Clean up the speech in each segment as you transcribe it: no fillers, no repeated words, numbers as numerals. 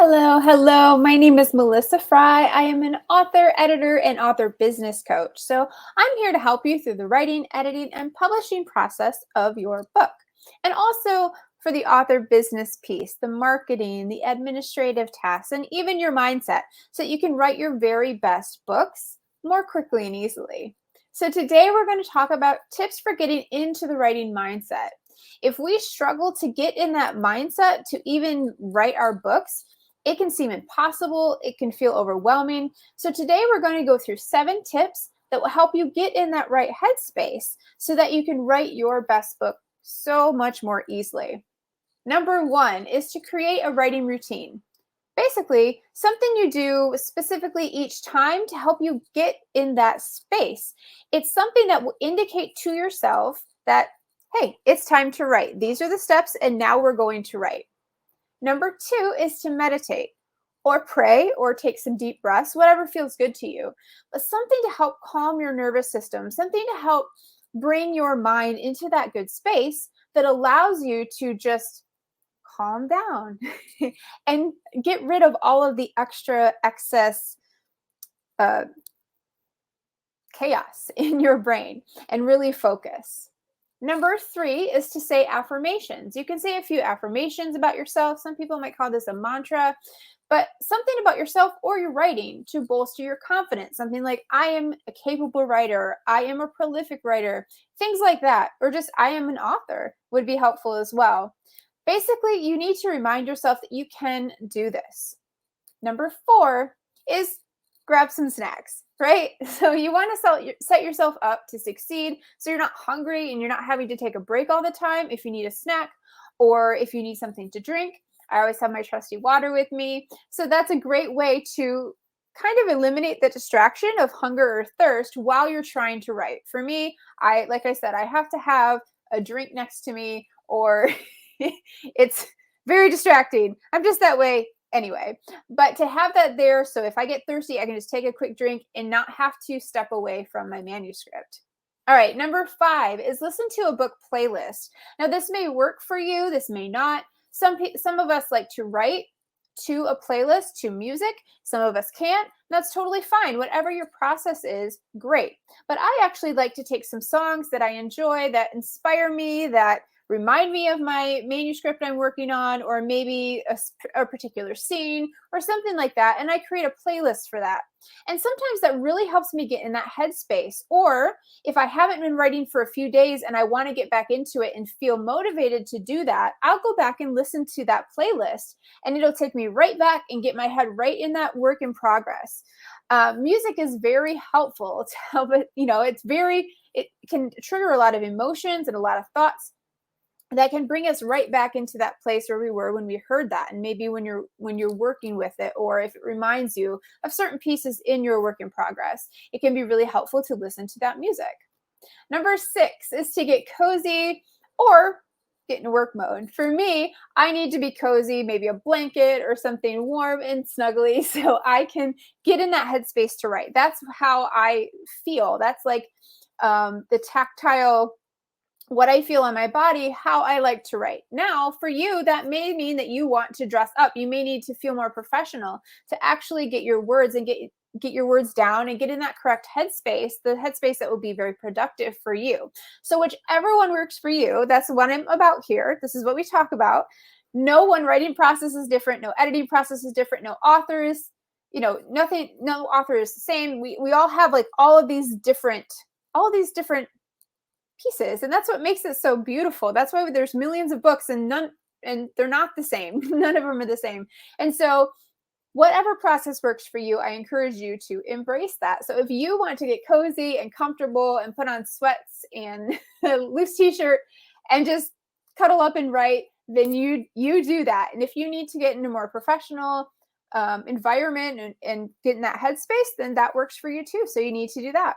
Hello, hello. My name is Melissa Frey. I am an author, editor, and author business coach. So I'm here to help you through the writing, editing, and publishing process of your book. And also for the author business piece, the marketing, the administrative tasks, and even your mindset so that you can write your very best books more quickly and easily. So today we're going to talk about tips for getting into the writing mindset. If we struggle to get in that mindset to even write our books, it can seem impossible. It can feel overwhelming. So today we're going to go through 7 tips that will help you get in that right headspace so that you can write your best book so much more easily. Number 1 is to create a writing routine. Basically, something you do specifically each time to help you get in that space. It's something that will indicate to yourself that, hey, it's time to write. These are the steps, and now we're going to write. Number 2 is to meditate or pray or take some deep breaths, whatever feels good to you. But something to help calm your nervous system, something to help bring your mind into that good space that allows you to just calm down and get rid of all of the excess chaos in your brain and really focus. Number 3 is to say affirmations. You can say a few affirmations about yourself. Some people might call this a mantra, but something about yourself or your writing to bolster your confidence. Something like, I am a capable writer. I am a prolific writer. Things like that. Or just, I am an author would be helpful as well. Basically, you need to remind yourself that you can do this. Number 4 is grab some snacks, right? So you want to set yourself up to succeed so you're not hungry and you're not having to take a break all the time if you need a snack or if you need something to drink. I always have my trusty water with me. So that's a great way to kind of eliminate the distraction of hunger or thirst while you're trying to write. For me, like I said, I have to have a drink next to me or it's very distracting. I'm just that way anyway, but to have that there, so if I get thirsty, I can just take a quick drink and not have to step away from my manuscript. All right, number 5 is listen to a book playlist. Now, this may work for you, this may not. Some of us like to write to a playlist, to music. Some of us can't. That's totally fine. Whatever your process is, great. But I actually like to take some songs that I enjoy, that inspire me, that remind me of my manuscript I'm working on, or maybe a particular scene or something like that. And I create a playlist for that. And sometimes that really helps me get in that headspace. Or if I haven't been writing for a few days and I want to get back into it and feel motivated to do that, I'll go back and listen to that playlist and it'll take me right back and get my head right in that work in progress. Music is very helpful to help it, it can trigger a lot of emotions and a lot of thoughts that can bring us right back into that place where we were when we heard that. And maybe when you're working with it, or if it reminds you of certain pieces in your work in progress, it can be really helpful to listen to that music. Number 6 is to get cozy or get in work mode. For me, I need to be cozy, maybe a blanket or something warm and snuggly so I can get in that headspace to write. That's how I feel. That's like the tactile, what I feel on my body, how I like to write. Now, for you, that may mean that you want to dress up. You may need to feel more professional to actually get your words and get your words down and get in that correct headspace, the headspace that will be very productive for you. So whichever one works for you, that's what I'm about here. This is what we talk about. No one writing process is different. No editing process is different. No authors, nothing, no author is the same. We all have like all these different pieces, and that's what makes it so beautiful. That's why there's millions of books and they're not the same. None of them are the same. And so whatever process works for you, I encourage you to embrace that. So if you want to get cozy and comfortable and put on sweats and a loose t-shirt and just cuddle up and write, then you do that. And if you need to get into a more professional environment and get in that headspace, then that works for you too. So you need to do that.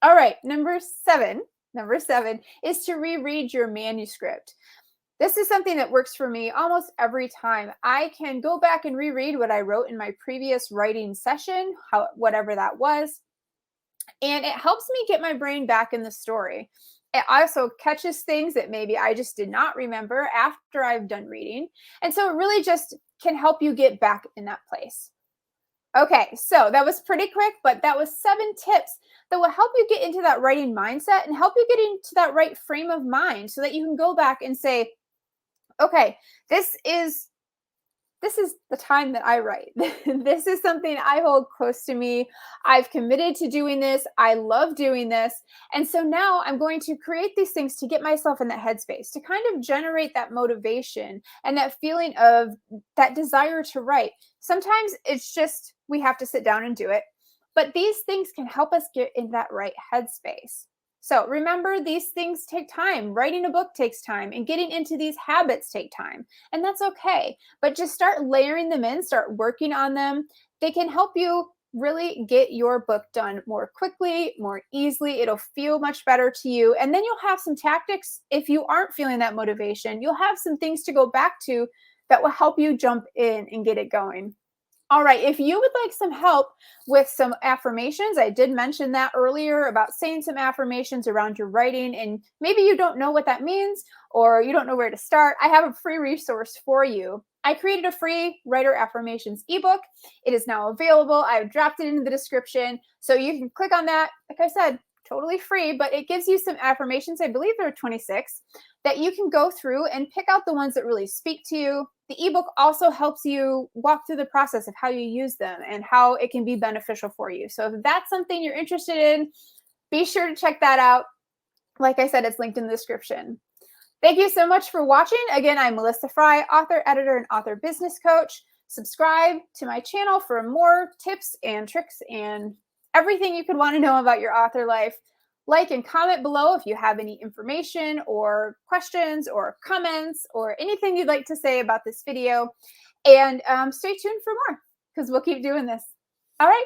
All right, Number 7 is to reread your manuscript. This is something that works for me almost every time. I can go back and reread what I wrote in my previous writing session, whatever that was, and it helps me get my brain back in the story. It also catches things that maybe I just did not remember after I've done reading. And so it really just can help you get back in that place. Okay, so that was pretty quick, but that was 7 tips that will help you get into that writing mindset and help you get into that right frame of mind so that you can go back and say, okay, this is the time that I write. This is something I hold close to me. I've committed to doing this. I love doing this. And so now I'm going to create these things to get myself in that headspace, to kind of generate that motivation and that feeling of that desire to write. Sometimes it's just we have to sit down and do it. But these things can help us get in that right headspace. So remember, these things take time. Writing a book takes time, and getting into these habits take time. And that's okay. But just start layering them in, start working on them. They can help you really get your book done more quickly, more easily. It'll feel much better to you. And then you'll have some tactics. If you aren't feeling that motivation, you'll have some things to go back to that will help you jump in and get it going. All right, if you would like some help with some affirmations, I did mention that earlier about saying some affirmations around your writing, and maybe you don't know what that means or you don't know where to start, I have a free resource for you. I created a free writer affirmations ebook. It is now available. I've dropped it in the description, so you can click on that. Like I said, totally free, but it gives you some affirmations. I believe there are 26 that you can go through and pick out the ones that really speak to you. The ebook also helps you walk through the process of how you use them and how it can be beneficial for you. So if that's something you're interested in, be sure to check that out. Like I said, it's linked in the description. Thank you so much for watching. Again, I'm Melissa Frey, author, editor, and author business coach. Subscribe to my channel for more tips and tricks and everything you could want to know about your author life. Like and comment below if you have any information or questions or comments or anything you'd like to say about this video. And stay tuned for more because we'll keep doing this. All right.